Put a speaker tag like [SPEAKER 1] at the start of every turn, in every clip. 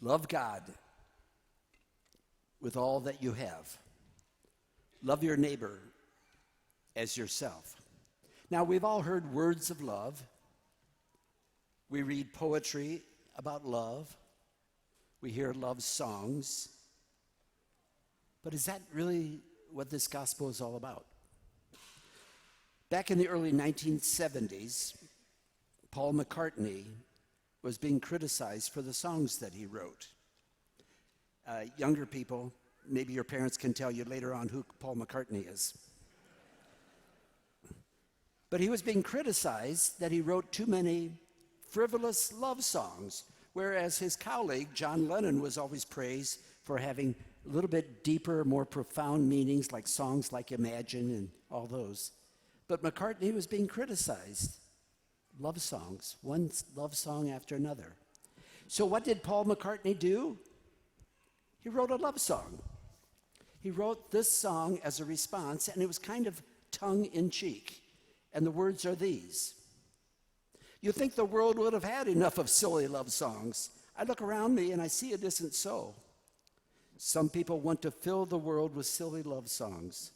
[SPEAKER 1] Love God with all that you have. Love your neighbor as yourself. Now, we've all heard words of love. We read poetry about love. We hear love songs. But is that really what this gospel is all about? Back in the early 1970s, Paul McCartney was being criticized for the songs that he wrote. Younger people, maybe your parents can tell you later on who Paul McCartney is. But he was being criticized that he wrote too many frivolous love songs, whereas his colleague, John Lennon, was always praised for having a little bit deeper, more profound meanings, like songs like Imagine and all those. But McCartney was being criticized. Love songs, one love song after another. So what did Paul McCartney do? He wrote a love song. He wrote this song as a response, and it was kind of tongue-in-cheek. And the words are these. You think the world would have had enough of silly love songs. I look around me and I see it isn't so. Some people want to fill the world with silly love songs.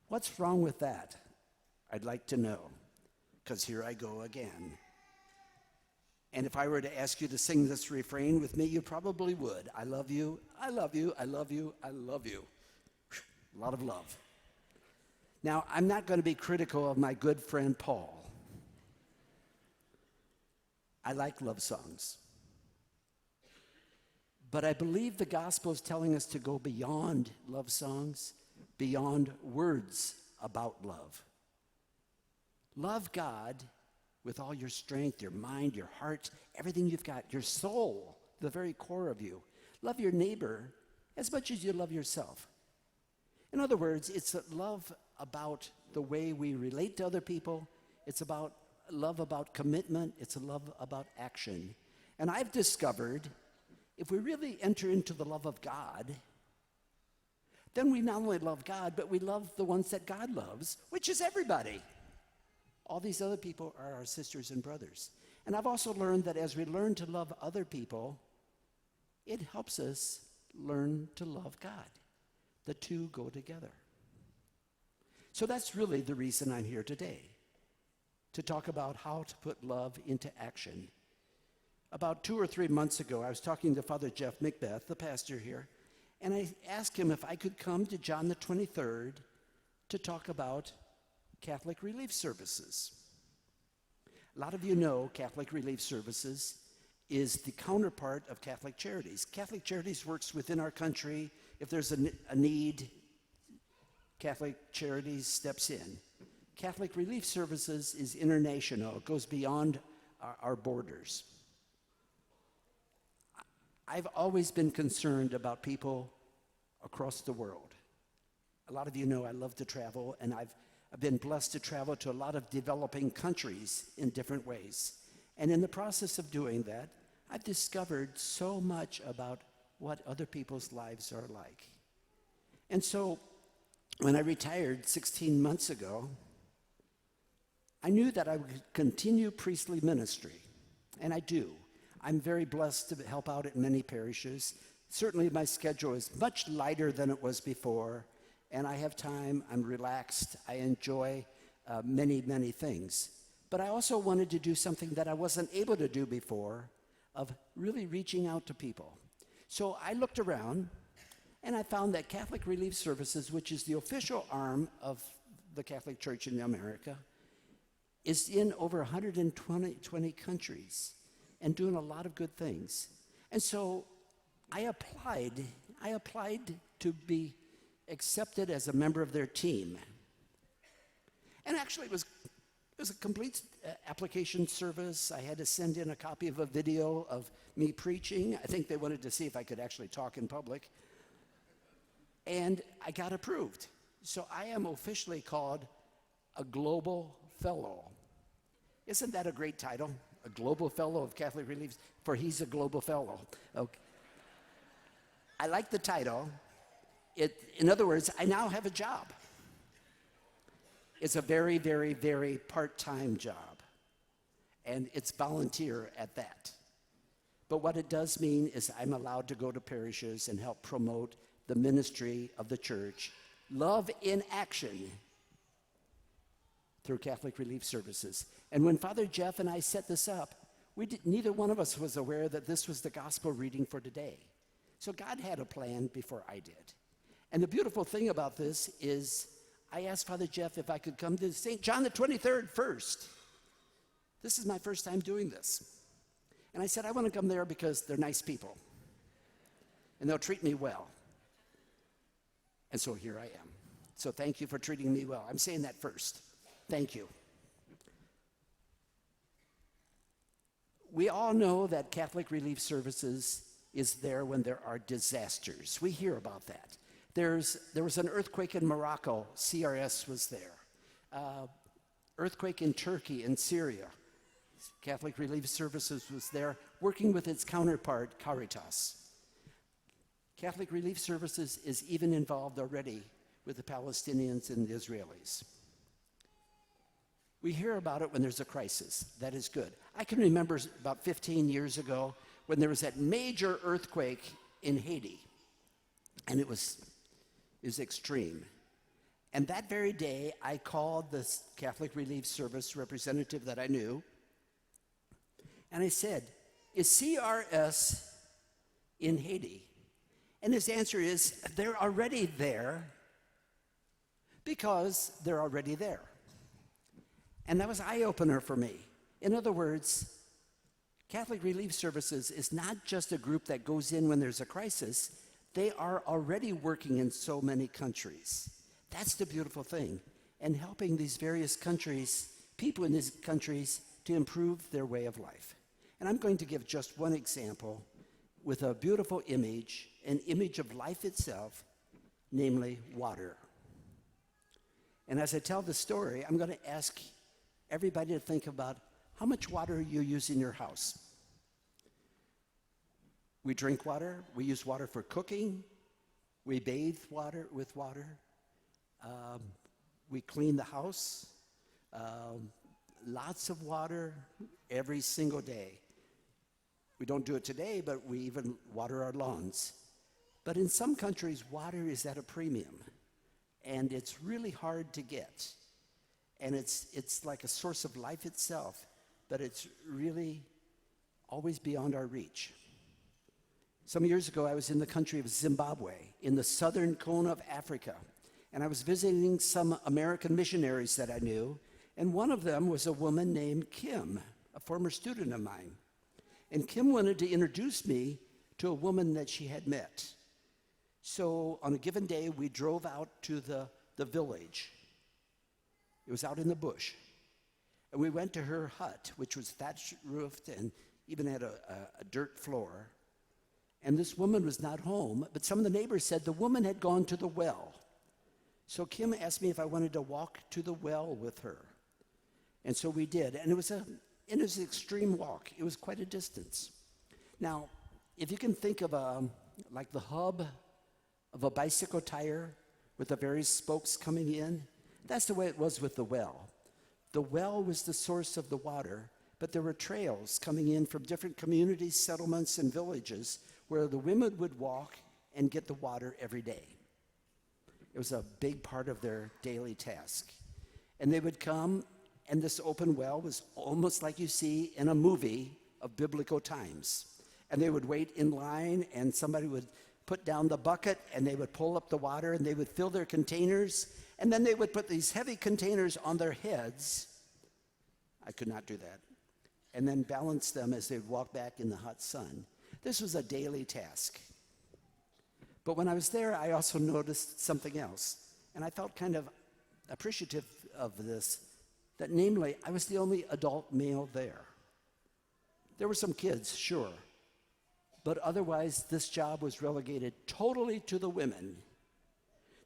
[SPEAKER 1] What's wrong with that? I'd like to know, because here I go again. And if I were to ask you to sing this refrain with me, you probably would. I love you, I love you, I love you, I love you. A lot of love. Now, I'm not going to be critical of my good friend Paul. I like love songs. But I believe the gospel is telling us to go beyond love songs, beyond words about love. Love God with all your strength, your mind, your heart, everything you've got, your soul, the very core of you. Love your neighbor as much as you love yourself. In other words, it's a love about the way we relate to other people. It's about love about commitment. It's a love about action. And I've discovered if we really enter into the love of God, then we not only love God, but we love the ones that God loves, which is everybody. All these other people are our sisters and brothers. And I've also learned that as we learn to love other people, it helps us learn to love God. The two go together. So that's really the reason I'm here today, to talk about how to put love into action. About 2 or 3 months ago, I was talking to Father Jeff Macbeth, the pastor here, and I asked him if I could come to John the 23rd to talk about Catholic Relief Services. A lot of you know Catholic Relief Services is the counterpart of Catholic Charities. Catholic Charities works within our country. If there's a need, Catholic Charities steps in. Catholic Relief Services is international. It goes beyond our borders. I've always been concerned about people across the world. A lot of you know I love to travel, and I've been blessed to travel to a lot of developing countries in different ways. And in the process of doing that, I've discovered so much about what other people's lives are like. And so when I retired 16 months ago, I knew that I would continue priestly ministry, and I do. I'm very blessed to help out at many parishes. Certainly my schedule is much lighter than it was before, and I have time, I'm relaxed, I enjoy many, many things. But I also wanted to do something that I wasn't able to do before, of really reaching out to people. So I looked around, and I found that Catholic Relief Services, which is the official arm of the Catholic Church in America, is in over 120 countries and doing a lot of good things. And so I applied to be accepted as a member of their team. And actually it was a complete application service. I had to send in a copy of a video of me preaching. I think they wanted to see if I could actually talk in public. And I got approved. So I am officially called a Global Fellow. Isn't that a great title? A Global Fellow of Catholic Relief, for he's a Global Fellow. Okay. I like the title. In other words, I now have a job. It's a very, very, very part-time job, and it's volunteer at that. But what it does mean is I'm allowed to go to parishes and help promote the ministry of the church, love in action, through Catholic Relief Services. And when Father Jeff and I set this up, neither one of us was aware that this was the gospel reading for today. So God had a plan before I did. And the beautiful thing about this is I asked Father Jeff if I could come to St. John the 23rd first. This is my first time doing this. And I said, I want to come there because they're nice people. And they'll treat me well. And so here I am. So thank you for treating me well. I'm saying that first. Thank you. We all know that Catholic Relief Services is there when there are disasters. We hear about that. There was an earthquake in Morocco. CRS was there. Earthquake in Turkey and Syria. Catholic Relief Services was there working with its counterpart, Caritas. Catholic Relief Services is even involved already with the Palestinians and the Israelis. We hear about it when there's a crisis. That is good. I can remember about 15 years ago when there was that major earthquake in Haiti, and it was extreme. And that very day, I called the Catholic Relief Service representative that I knew, and I said, is CRS in Haiti? And his answer is, they're already there because they're already there. And that was an eye-opener for me. In other words, Catholic Relief Services is not just a group that goes in when there's a crisis. They are already working in so many countries. That's the beautiful thing. And helping these various countries, people in these countries, to improve their way of life. And I'm going to give just one example with a beautiful image, an image of life itself, namely water. And as I tell the story, I'm going to ask everybody to think about how much water you use in your house. We drink water. We use water for cooking. We bathe with water. We clean the house. Lots of water every single day. We don't do it today, but we even water our lawns. But in some countries, water is at a premium, and it's really hard to get. And it's like a source of life itself, but it's really always beyond our reach. Some years ago, I was in the country of Zimbabwe, in the southern cone of Africa, and I was visiting some American missionaries that I knew, and one of them was a woman named Kim, a former student of mine. And Kim wanted to introduce me to a woman that she had met. So on a given day, we drove out to the village. It was out in the bush. And we went to her hut, which was thatched roofed and even had a dirt floor. And this woman was not home, but some of the neighbors said the woman had gone to the well. So Kim asked me if I wanted to walk to the well with her. And so we did. And it was an extreme walk. It was quite a distance. Now, if you can think of like the hub of a bicycle tire with the various spokes coming in, that's the way it was with the well. The well was the source of the water, but there were trails coming in from different communities, settlements, and villages where the women would walk and get the water every day. It was a big part of their daily task. And they would come, and this open well was almost like you see in a movie of biblical times. And they would wait in line, and somebody would put down the bucket, and they would pull up the water, and they would fill their containers, and then they would put these heavy containers on their heads. I could not do that. And then balance them as they would walk back in the hot sun. This was a daily task. But when I was there, I also noticed something else, and I felt kind of appreciative of this, that namely, I was the only adult male there. There were some kids, sure, but otherwise this job was relegated totally to the women.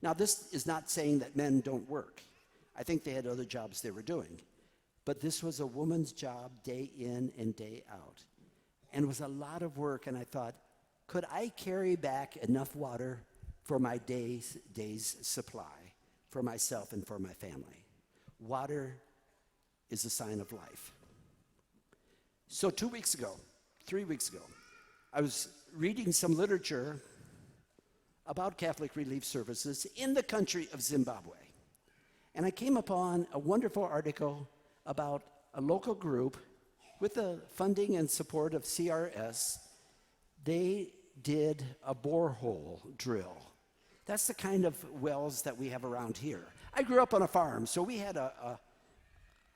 [SPEAKER 1] Now, this is not saying that men don't work. I think they had other jobs they were doing. But this was a woman's job day in and day out. And it was a lot of work, and I thought, could I carry back enough water for my day's supply, for myself and for my family? Water is a sign of life. So 3 weeks ago, I was reading some literature about Catholic Relief Services in the country of Zimbabwe. And I came upon a wonderful article about a local group with the funding and support of CRS. They did a borehole drill. That's the kind of wells that we have around here. I grew up on a farm, so we had a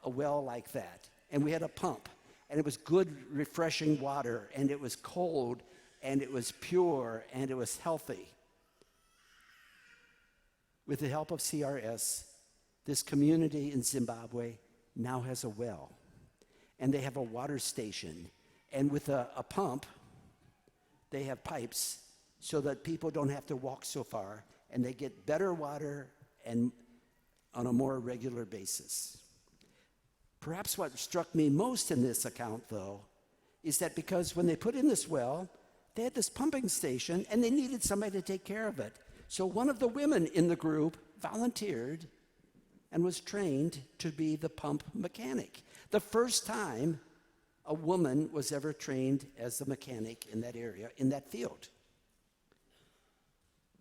[SPEAKER 1] well like that, and we had a pump, and it was good, refreshing water, and it was cold, and it was pure, and it was healthy. With the help of CRS, this community in Zimbabwe now has a well, and they have a water station, and with a pump, they have pipes so that people don't have to walk so far, and they get better water and on a more regular basis. Perhaps what struck me most in this account, though, is that because when they put in this well, they had this pumping station, and they needed somebody to take care of it. So one of the women in the group volunteered and was trained to be the pump mechanic. The first time a woman was ever trained as a mechanic in that area, in that field.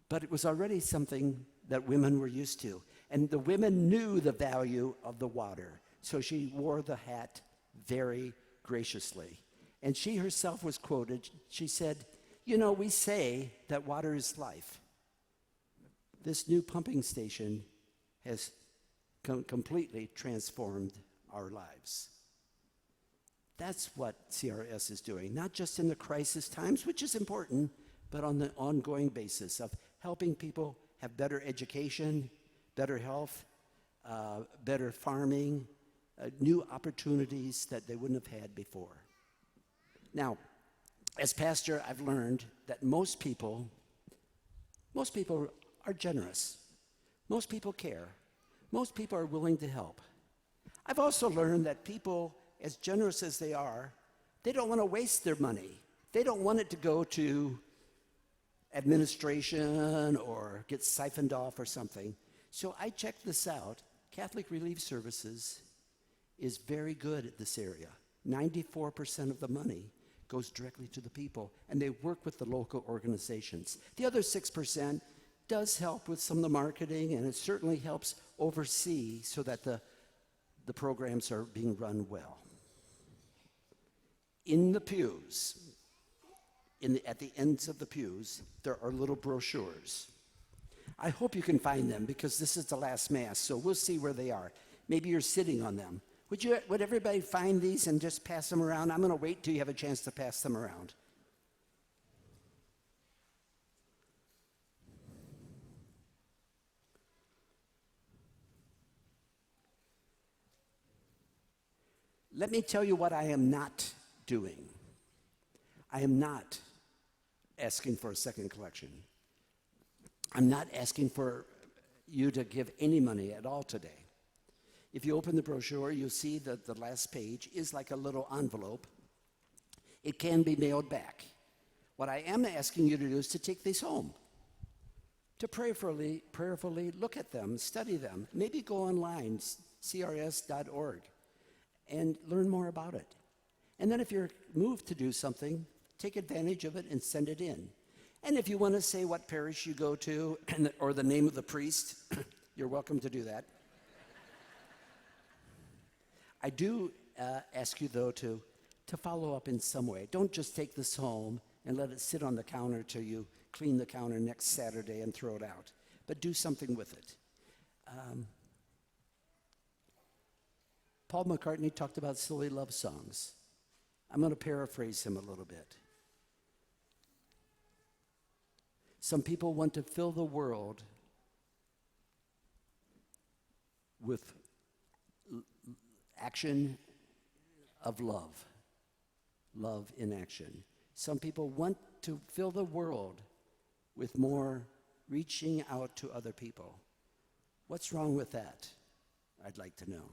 [SPEAKER 1] But it was already something that women were used to. And the women knew the value of the water. So she wore the hat very graciously. And she herself was quoted. She said, "You know, we say that water is life. This new pumping station has completely transformed our lives." That's what CRS is doing, not just in the crisis times, which is important, but on the ongoing basis of helping people have better education, better health, better farming, new opportunities that they wouldn't have had before. Now, as pastor, I've learned that most people are generous. Most people care. Most people are willing to help. I've also learned that people, as generous as they are, they don't want to waste their money. They don't want it to go to administration or get siphoned off or something. So I checked this out. Catholic Relief Services is very good at this area. 94% of the money goes directly to the people, and they work with the local organizations. The other 6% does help with some of the marketing, and it certainly helps oversee so that the programs are being run well. In the pews, at the ends of the pews, there are little brochures. I hope you can find them because this is the last Mass, so we'll see where they are. Maybe you're sitting on them. Would everybody find these and just pass them around? I'm going to wait till you have a chance to pass them around. Let me tell you what I am not doing. I am not asking for a second collection. I'm not asking for you to give any money at all today. If you open the brochure, you'll see that the last page is like a little envelope. It can be mailed back. What I am asking you to do is to take these home, to prayerfully look at them, study them, maybe go online, crs.org, and learn more about it. And then if you're moved to do something, take advantage of it and send it in. And if you want to say what parish you go to or the name of the priest, you're welcome to do that. I do ask you, though, to follow up in some way. Don't just take this home and let it sit on the counter till you clean the counter next Saturday and throw it out. But do something with it. Paul McCartney talked about silly love songs. I'm going to paraphrase him a little bit. Some people want to fill the world with action of love in action. Some people want to fill the world with more reaching out to other people. What's wrong with that? I'd like to know.